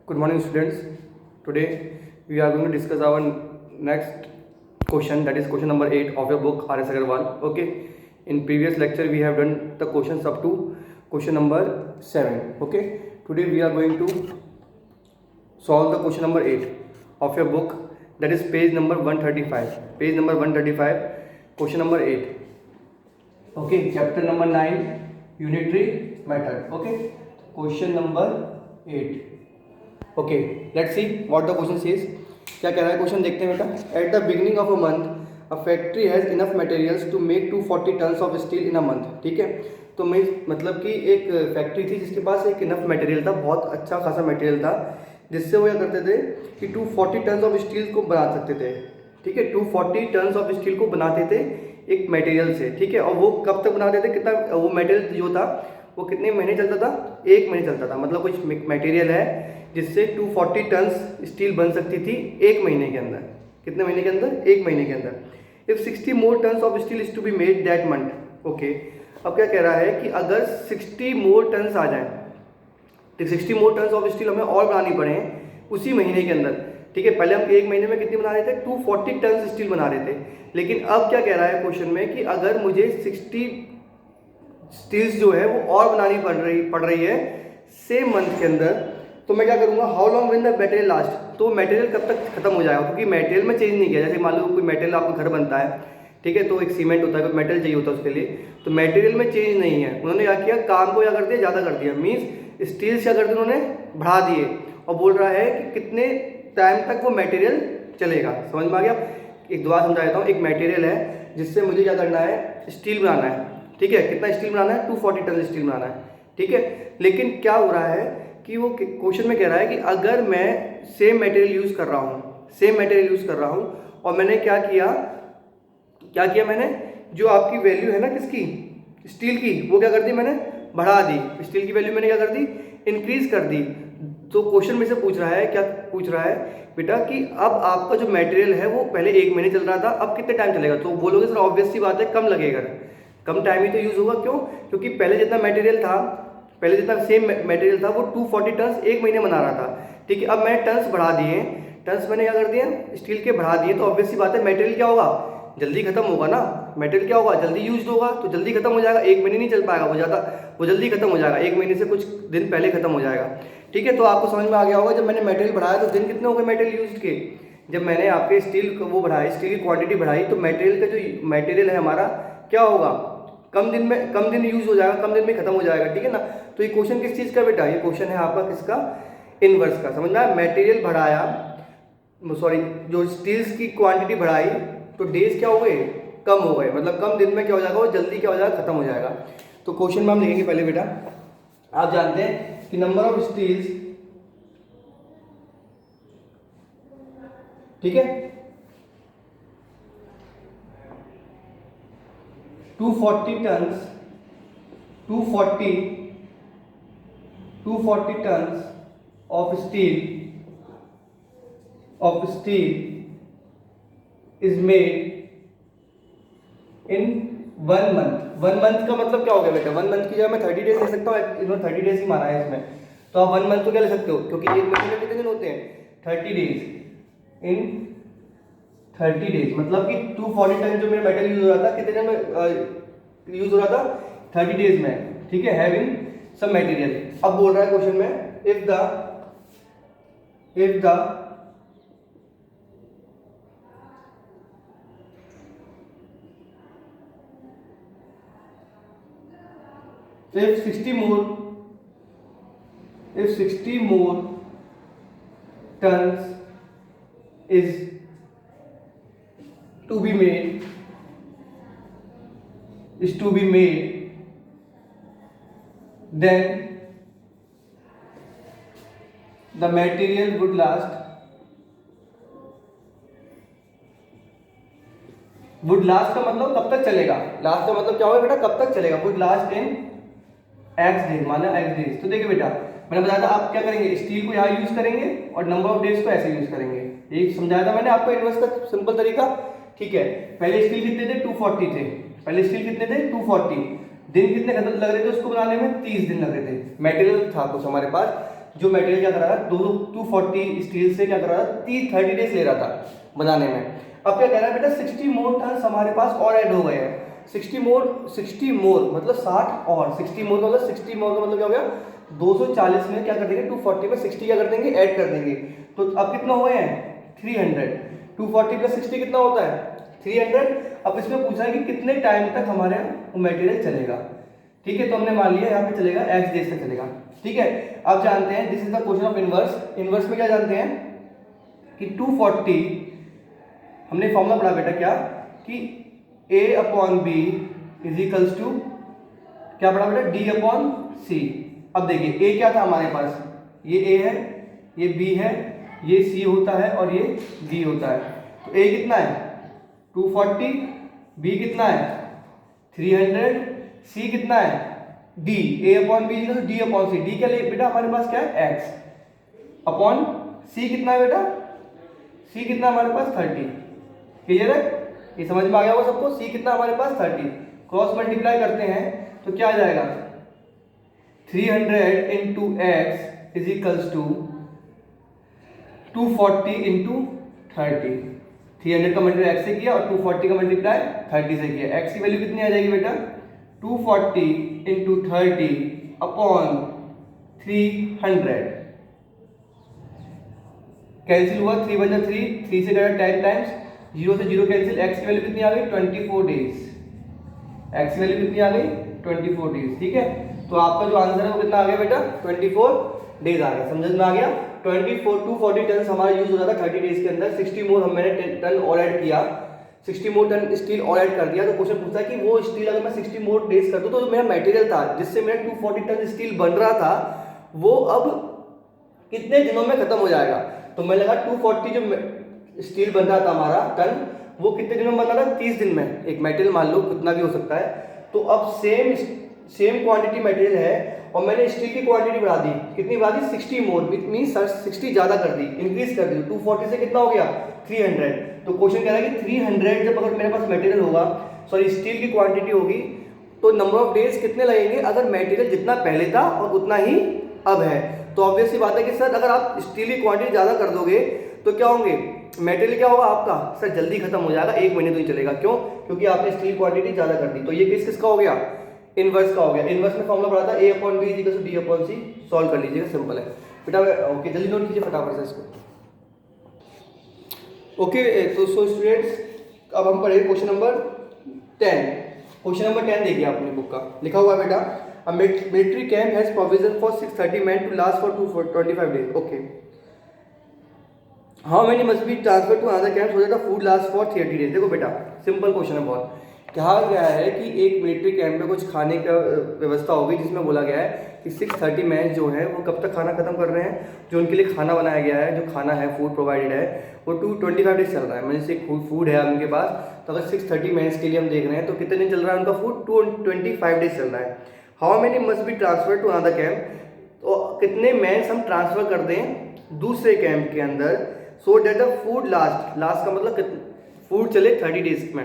Good morning, students. Today we are going to discuss our next question, that is question number 8 of your book R.S. Agarwal. Okay. In previous lecture we have done the questions up to question number 7. Okay. Today we are going to solve the question number 8 of your book, that is page number 135. Page number 135, question number 8. Okay. Chapter number 9, unitary method. Okay. Question number 8. Okay let's see what the question says. क्या कह रहा है question, देखते हैं बेटा. At the beginning of a month a factory has enough materials to make 240 tons of steel in a month. ठीक है, तो मैं मतलब कि एक फैक्ट्री थी जिसके पास एक इनफ मटेरियल था, बहुत अच्छा खासा मटेरियल था, जिससे वो क्या करते थे कि 240 टन्स ऑफ स्टील को बना सकते थे. ठीक है, 240 टन्स ऑफ स्टील को बनाते थे एक मटेरियल से. ठीक है, और वो कब तक बनाते थे, कितना वो मटेरियल जो था वो कितने महीने चलता था, 1 महीने चलता था. मतलब कुछ मटेरियल है जिससे 240 टन्स स्टील बन सकती थी 1 महीने के अंदर. कितने महीने के अंदर, 1 महीने के अंदर. If 60 more tons of steel is to be made that month. Okay, अब क्या कह रहा है कि अगर 60 मोर टन्स आ जाएं, तो 60 मोर टन्स ऑफ स्टील हमें और बनानी पड़े उसी महीने के अंदर. ठीक है, पहले हम 1 महीने में कितनी बना रहे थे, 240 टन्स स्टील बना रहे थे. लेकिन अब क्या कह रहा है क्वेश्चन में कि अगर मुझे 60 स्टील्स जो है वो और बनानी पड़ रही है सेम मंथ के अंदर, तो मैं क्या करूँगा, how long will the material last. तो मटेरियल कब तक खत्म हो जाएगा, क्योंकि मटेरियल में चेंज नहीं किया. जैसे मान लो कोई मटेरियल आपका घर बनता है, ठीक है, तो एक सीमेंट होता है, कोई मटेरियल चाहिए होता है उसके लिए, तो मटेरियल में चेंज नहीं है. उन्होंने क्या किया, काम को क्या कर दिया, ज़्यादा कर दिया. मीन्स स्टील्स क्या कर दिया उन्होंने, बढ़ा दिए. और बोल रहा है कि कितने टाइम तक वो मटेरियल चलेगा. समझ में आ गया. एक दोबारा समझा देता हूँ. एक मटेरियल है जिससे मुझे क्या करना है, स्टील बनाना है. ठीक है, कितना स्टील बनाना है, 240 टन स्टील बनाना है. ठीक है, लेकिन क्या हो रहा है कि वो क्वेश्चन में कह रहा है कि अगर मैं सेम मटेरियल यूज़ कर रहा हूँ, और मैंने क्या किया मैंने जो आपकी वैल्यू है ना, किसकी, स्टील की, वो क्या कर दी मैंने, बढ़ा दी. स्टील की वैल्यू मैंने क्या कर दी, इंक्रीज कर दी. तो क्वेश्चन में से पूछ रहा है, क्या पूछ रहा है बेटा कि अब आपका जो मटेरियल है वो पहले 1 महीने चल रहा था, अब कितने टाइम चलेगा. तो बोलोगे सर ऑब्वियस सी बात है, कम लगेगा, कम टाइम ही तो यूज़ होगा. क्यों, क्योंकि पहले जितना सेम मटेरियल था वो 240 टन्स 1 महीने बना रहा था. ठीक है, अब मैंने टन्स बढ़ा दिए, टन्स मैंने क्या कर दिए, स्टील के बढ़ा दिए, तो ऑब्वियस सी बात है मटेरियल क्या होगा, जल्दी खत्म होगा ना. मटेरियल क्या होगा, जल्दी यूज होगा, तो जल्दी खत्म हो जाएगा. 1 महीने नहीं चल पाएगा, वो जल्दी खत्म हो जाएगा. 1 महीने से कुछ दिन पहले खत्म हो जाएगा. ठीक है, तो आपको समझ में आ गया होगा, जब मैंने मटेरियल बढ़ाया तो दिन कितने हो गए मटेरियल यूज के. जब मैंने आपके स्टील को वो बढ़ाई, स्टील की क्वांटिटी बढ़ाई, तो मटेरियल का जो मटेरियल है हमारा क्या होगा, कम दिन यूज हो जाएगा, कम दिन में खत्म हो जाएगा. ठीक है ना. तो ये क्वेश्चन किस चीज़ का बेटा, ये क्वेश्चन है आपका किसका, इनवर्स का. समझना है, मटेरियल बढ़ाया, जो स्टील्स की क्वांटिटी बढ़ाई, तो डेज क्या हो गए, कम हो गए. मतलब कम दिन में क्या हो जाएगा, वो जल्दी क्या हो जाएगा, खत्म हो जाएगा. तो क्वेश्चन में हम लिखेंगे पहले बेटा, आप जानते हैं कि नंबर ऑफ स्टील्स, ठीक है, 240 tons of steel is made in 1 month. 1 month का मतलब क्या हो गया बेटा, 1 मंथ की जगह मैं 30 डेज ले सकता हूँ. इन्होंने 30 डेज ही माना है इसमें, तो आप 1 मंथ तो क्या ले सकते हो, क्योंकि 1 महीने में कितने दिन होते हैं, 30 डेज. इन 30 डेज मतलब कि 240 टन जो मेरा मेटल यूज हो रहा था, कितने दिन में यूज हो रहा था, 30 डेज में. ठीक है, हैविंग सम मटेरियल. अब बोल रहा है क्वेश्चन में, if the if 60 more tons is to be made, then the material would last का मतलब कब तक चलेगा, लास्ट का मतलब क्या होगा बेटा, कब तक चलेगा. Would last in x days, माना x डेज. तो देखिए बेटा, मैंने बताया था आप क्या करेंगे, स्टील को यहाँ यूज करेंगे और नंबर ऑफ डेज को ऐसे यूज करेंगे. ये समझाया था मैंने आपको इन्वर्स का सिंपल तरीका. ठीक है, पहले स्टील कितने थे, 240 थे. दिन कितने खत्म लग रहे थे उसको बनाने में, 30 दिन लग रहे थे. मटेरियल था कुछ हमारे पास जो मटेरियल क्या कर रहा था 240 स्टील से क्या कर रहा था 30 डेज ले रहा था बनाने में। अब क्या कह रहा है बेटा 60 मोर टन हमारे पास और ऐड हो गए हैं। 60 मोर मतलब 60 और 60 मोर का मतलब 60 मोर का मतलब क्या हो गया 240 में क्या कर देंगे 240 में 60 क्या कर देंगे ऐड कर देंगे। तो अब कितना हुए हैं 300। 240 प्लस 60 कितना होता है 300। अब इसमें पूछा है कि कितने टाइम तक हमारे मटेरियल चलेगा। ठीक है, तो हमने मान लिया यहाँ पे चलेगा x डेज तक चलेगा। ठीक है, अब जानते हैं this is the question of inverse. Inverse में क्या जानते हैं कि 240 हमने फॉर्मूला पढ़ा बेटा क्या कि a/b इज इक्वल्स टू क्या पढ़ा बेटा d/c। अब देखिए a क्या था हमारे पास, ये a है, ये b है, ये c होता है और ये d होता है। तो a कितना है 240, b कितना है 300, c कितना है d, a/b is d/c। d क्या ले बेटा हमारे पास क्या है x अपॉन c कितना है बेटा c कितना हमारे पास 30। क्लियर है, ये समझ में आ गया होगा सबको। c कितना हमारे पास 30, क्रॉस मल्टीप्लाई करते हैं तो क्या आ जाएगा 300 into X is equals to 240 into 30। 300 का मल्टीप्लाई एक्स से किया और 240 का मल्टीप्लाई 30 से किया। एक्स की वैल्यू कितनी आ जाएगी बेटा 240 इंटू 30 अपॉन 300। कैंसिल हुआ 3 बजा 3, 3 से करा 10 टाइम्स, 0 से 0 कैंसिल। एक्स की वैल्यू कितनी आ गई 24 डेज। एक्स की वैल्यू कितनी आ गई 24 डेज। ठीक है, तो आपका जो आंसर है वो कितना आ गया बेटा 24 डेज आ गया। समझ में आ गया। 240 टन हमारा यूज हो रहा था 30 डेज के अंदर। 60 मोर मैंने टन और ऐड किया, 60 मोर टन स्टील और ऐड कर दिया। तो क्वेश्चन पूछा कि वो स्टील अगर मैं 60 मोर डेज कर दूं तो जो मेरा मटेरियल था जिससे मेरा 240 टन स्टील बन रहा था वो अब कितने दिनों में खत्म हो जाएगा। तो मैं लगा 240 जो स्टील बन रहा था हमारा टन वो कितने दिनों में बन रहा था 30 दिन में। एक मटेरियल मान लो कितना भी हो सकता है। तो अब सेम क्वांटिटी मटेरियल है और मैंने स्टील की क्वांटिटी बढ़ा दी। कितनी बढ़ा दी 60 मोर मींस 60 ज्यादा कर दी, इंक्रीज कर दी। 240 से कितना हो गया 300। तो क्वेश्चन कह रहा है कि 300 जब अगर मेरे पास मटेरियल होगा सॉरी स्टील की क्वांटिटी होगी तो नंबर ऑफ डेज कितने लगेंगे अगर मटेरियल जितना पहले था और उतना ही अब है। तो ऑब्वियस सी बात है कि सर अगर आप स्टील की क्वांटिटी ज्यादा कर दोगे तो क्या होंगे मटेरियल क्या होगा आपका सर जल्दी खत्म हो जाएगा, 1 महीने तो नहीं चलेगा। क्यों? क्योंकि आपने स्टील क्वांटिटी ज्यादा कर दी। तो ये केस किसका हो गया इनवर्स का हो गया। इनवर्स में फॉर्मूला पढ़ा था a/b = d/c। सॉल्व कर लीजिएगा, सिंपल है बेटा। ओके जल्दी नोट कीजिए फटाफट से इसको। ओके तो सो स्टूडेंट्स अब हम पढ़ेंगे क्वेश्चन नंबर 10। क्वेश्चन नंबर 10 देखिए आपने बुक का लिखा हुआ है बेटा A military camp has provision for 630 men to last for 25 days. Okay. How many must be transferred to another camp so that the food lasts for 30 days? देखो बेटा simple question है बहुत। कहा गया है कि एक मिलिट्री कैंप में कुछ खाने का व्यवस्था होगी जिसमें बोला गया है कि 630 मैन जो है वो कब तक खाना खत्म कर रहे हैं। जो उनके लिए खाना बनाया गया है, जो खाना है फूड प्रोवाइडेड है वो 25 डेज चल रहा है। मतलब जैसे फूड है उनके पास तो अगर 630 मैन के लिए हम देख रहे हैं तो कितने दिन चल रहा है उनका फूड 25 डेज चल रहा है। How many must be transfer to another camp, तो कितने मैन्स हम ट्रांसफर कर दें दूसरे कैंप के अंदर सो डेट द फूड लास्ट का मतलब फूड चले 30 डेज में।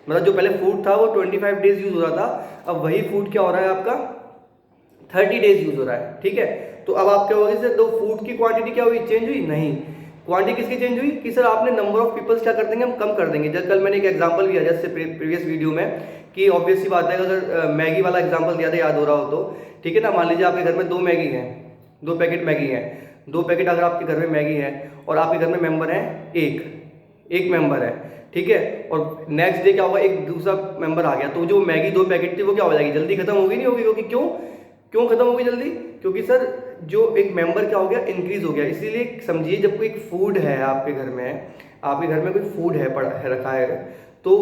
मतलब जो पहले फूड था वो 25 डेज यूज हो रहा था, अब वही फूड क्या हो रहा है आपका 30 डेज यूज हो रहा है। ठीक है, तो अब आप क्या होगा सर दो फूड की क्वांटिटी क्या हुई चेंज हुई नहीं। क्वांटिटी किसकी चेंज हुई कि सर आपने नंबर ऑफ पीपल्स क्या कर देंगे हम कम कर देंगे। जब कल मैंने एक एग्जांपल दिया जैसे प्रीवियस वीडियो में कि ऑब्वियस सी बात है अगर मैगी वाला एग्जांपल दिया था याद हो रहा हो तो ठीक है ना। मान लीजिए आपके घर में 2 मैगी हैं, 2 पैकेट मैगी है, 2 पैकेट अगर आपके घर में मैगी है और आपके घर में मेंबर है एक मेंबर है ठीक है। और नेक्स्ट डे क्या होगा एक दूसरा मेंबर आ गया तो जो मैगी 2 पैकेट थी वो क्या हो जाएगी जल्दी खत्म होगी नहीं होगी। क्योंकि क्यों खत्म होगी जल्दी क्योंकि सर जो एक मेंबर क्या हो गया इंक्रीज हो गया। इसीलिए समझिए जब कोई फूड है आपके घर में कोई फूड है पड़ा है रखा है तो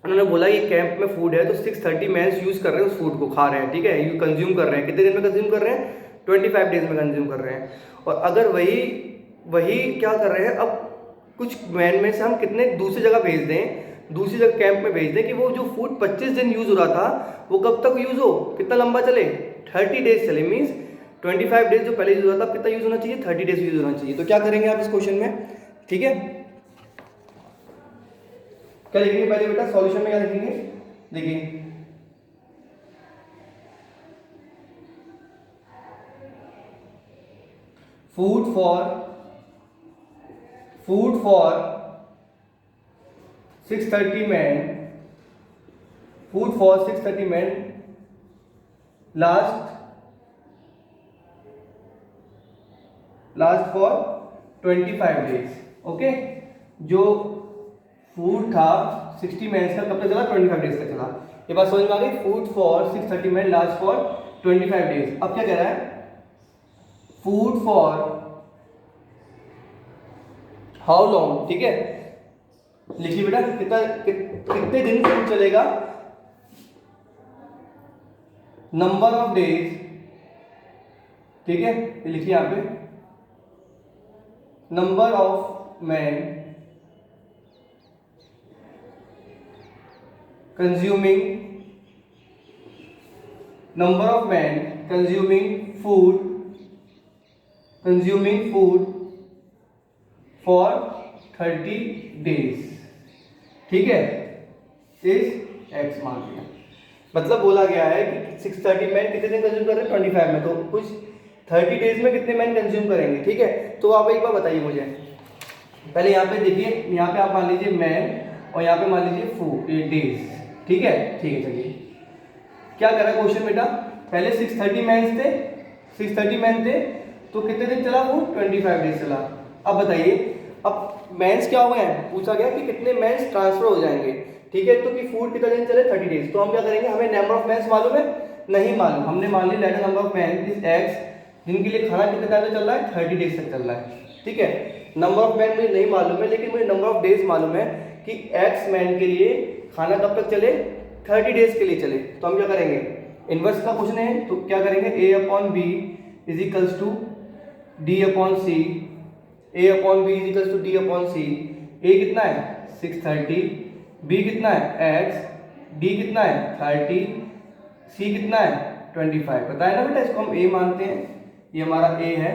उन्होंने बोला ये कैंप में फूड है तो 630 मैंस यूज कर रहे हैं उस फूड को खा रहे हैं। ठीक है, यू कंज्यूम कर रहे हैं। कितने दिन में कंज्यूम कर रहे हैं 25 डेज में कंज्यूम कर रहे हैं। और अगर वही क्या कर रहे हैं अब कुछ मैन में से हम कितने दूसरी जगह भेज दें, दूसरी जगह कैंप में भेज दें कि वो जो फूड 25 दिन यूज हो रहा था वो कब तक यूज हो कितना लंबा चले 30 डेज चले। मीन्स 25 डेज जो पहले यूज हो रहा था कितना यूज होना चाहिए 30 डेज यूज होना चाहिए। तो क्या करेंगे आप इस क्वेश्चन में ठीक है क्या लिखेंगे पहले बेटा सॉल्यूशन में क्या लिखेंगे देखिए food for 630 men, food for 630 men last for 25 days. Okay, जो फूड था 60 मैंस का कब तक चला? 25 डेज तक चला। ये बात समझ में आ गई? Food for 630 man last for 25 days. अब क्या कह रहा है? फूड फॉर हाउ लॉन्ग, ठीक है, लिखिए बेटा कितने दिन फूड चलेगा, नंबर ऑफ डेज, ठीक है, ये लिखिए यहां पे, number of man consuming, number of man consuming food for 30 days, ठीक है, इज एक्स मान लिया। मतलब बोला गया है कि 630 मैन कितने दिन कंज्यूम कर रहे हैं? 25 में, तो कुछ 30 डेज में कितने मैन कंज्यूम करेंगे, ठीक है। तो आप एक बार बताइए मुझे, पहले यहाँ पे देखिए, यहाँ पे आप मान लीजिए मैन और यहाँ पे मान लीजिए फूड, ये डेज, ठीक है, ठीक है। चलिए क्या कर रहा है क्वेश्चन बेटा, पहले 630 मैन थे, 630 मैन थे, तो कितने दिन चला वो? 25 डेज चला। अब बताइए, अब मैंस क्या हो गए हैं, पूछा गया कि कितने मैंस ट्रांसफर हो जाएंगे, ठीक है, तो कि फूड कितना दिन चले? 30 डेज। तो हम क्या करेंगे, हमें नंबर ऑफ मैंस मालूम है? नहीं मालूम। हमने मान ली let number of man is X, जिनके लिए खाना कितने टाइम तक चल रहा है? 30 डेज तक चल रहा है, ठीक है। नंबर ऑफ मैन मुझे नहीं मालूम है, लेकिन मुझे नंबर ऑफ डेज मालूम है कि एक्स मैन के लिए खाना कब तक चले? 30 डेज के लिए चले। तो हम क्या करेंगे, इनवर्स का क्वेश्चन है, तो क्या करेंगे, a upon B is equals to D upon C, a upon B is equals to D upon C. a कितना है? 630, b कितना है? x, d कितना है? 30, c कितना है? 25। पता है ना बेटा, इसको हम a मानते हैं, ये हमारा a है,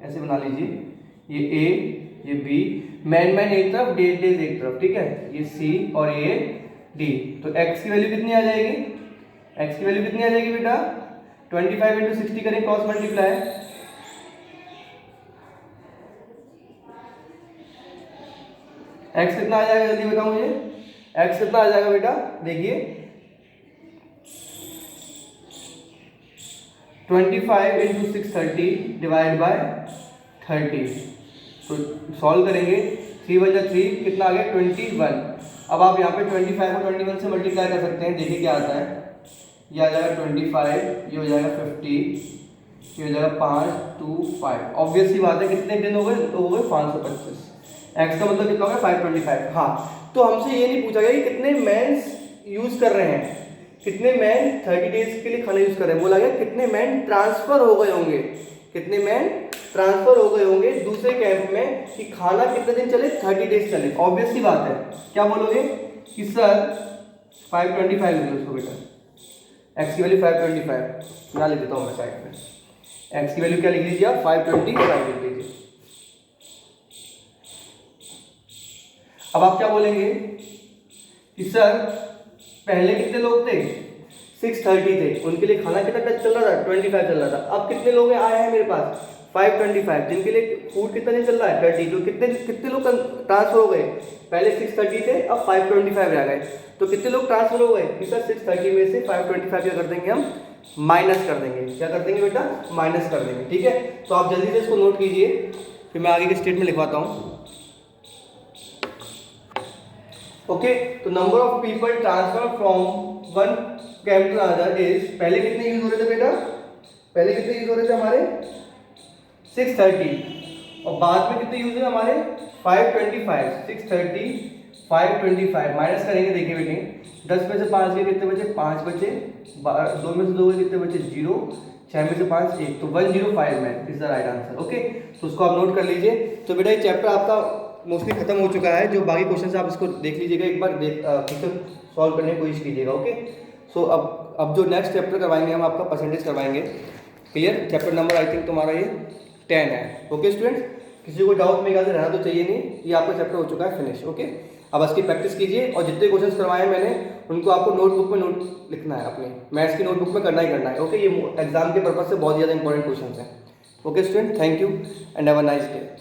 ऐसे बना लीजिए, ये a, ये b, मैन एक तरफ, डेज एक तरफ, ठीक है, ये c और ये d। तो x की वैल्यू कितनी आ जाएगी? x की वैल्यू कितनी आ जाएगी बेटा? 25 इंटू 60 करें क्रॉस मल्टीप्लाई, x कितना आ जाएगा, जल्दी बताओ मुझे, x कितना आ जाएगा बेटा? देखिए 25 इंटू 630 डिवाइड बाय 30, तो सॉल्व करेंगे, 3 × 3 कितना आ गया? 21। अब आप यहाँ पे 25 को 21 से मल्टीप्लाई कर सकते हैं, देखिए क्या आता है, ये आ जाएगा 25, ये हो जाएगा 50, ये हो जाएगा 5, 2, 5। ऑब्वियस सी बात है, कितने दिन हो गए? 525। एक्स का मतलब कितना हो गया? 525। हाँ, तो हमसे ये नहीं पूछा गया कि कितने मैन यूज कर रहे हैं, कितने मैन 30 डेज के लिए खाना यूज कर रहे हैं, बोला गया कितने मैन ट्रांसफर हो गए होंगे, कितने मैन ट्रांसफर हो गए होंगे दूसरे कैंप में, कि खाना कितने दिन चले? 30 डेज चले। ऑब्वियस सी बात है, क्या बोलोगे कि सर 525 लिख लो उसको बेटा, एक्स की वैल्यू 525 यहाँ लिख देता हूँ मैं साइड में, एक्स की वैल्यू क्या लिख लीजिए आप? 525 लिख लीजिए। अब आप क्या बोलेंगे कि सर पहले कितने लोग थे? 630 थे, उनके लिए खाना कितना चल रहा था? 25 चल रहा था। अब कितने लोग आए हैं मेरे पास? 525, जिनके लिए फूड कितना दिन चल रहा है? 30। तो कितने लोग ट्रांसफर हो गए? पहले 630 थे, अब 525 आ गए, तो कितने लोग ट्रांसफर हो गए? कि सर 630 में से 525 क्या कर देंगे हम? माइनस कर देंगे। क्या कर देंगे बेटा? माइनस कर देंगे, ठीक है। तो आप जल्दी से इसको नोट कीजिए, फिर मैं आगे के स्टेटमेंट लिखवाता हूँ। ओके, तो number of people transfer from one camp two another is, पहले कितने यूज हो रहे थे बेटा? पहले कितने यूज हो रहे थे हमारे? 630, और बाद में कितने यूज है हमारे? 525। 630 525 माइनस करेंगे, देखिए बेटे 10 में से 5 के कितने बचे? 5 बचे, 2 में से 2 कितने बचे? 0, 6 में से 5 1, तो 105 man is the right answer. Okay, तो उसको आप नोट कर लीजिए। तो बेटा ये चैप्टर आपका मोस्टली खत्म हो चुका है, जो बाकी क्वेश्चन आप इसको देख लीजिएगा एक बार, सॉल्व करने की कोशिश कीजिएगा। ओके, सो अब जो नेक्स्ट चैप्टर करवाएंगे हम आपका परसेंटेज करवाएंगे। Clear? Chapter number I think तुम्हारा ये 10 है। ओके स्टूडेंट्स, किसी को डाउट मेरे ख्याल से रहना तो चाहिए नहीं, ये आपका चैप्टर हो चुका है फिनिश। ओके, अब इसकी प्रैक्टिस कीजिए, और जितने क्वेश्चंस करवाए मैंने उनको आपको नोटबुक में नोट लिखना है, अपने मैथ्स की नोटबुक में करना ही करना है। ओके, ये एग्जाम के पर्पज से बहुत ज़्यादा इंपॉर्टेंट क्वेश्चंस हैं। Okay student, thank you and have a nice day.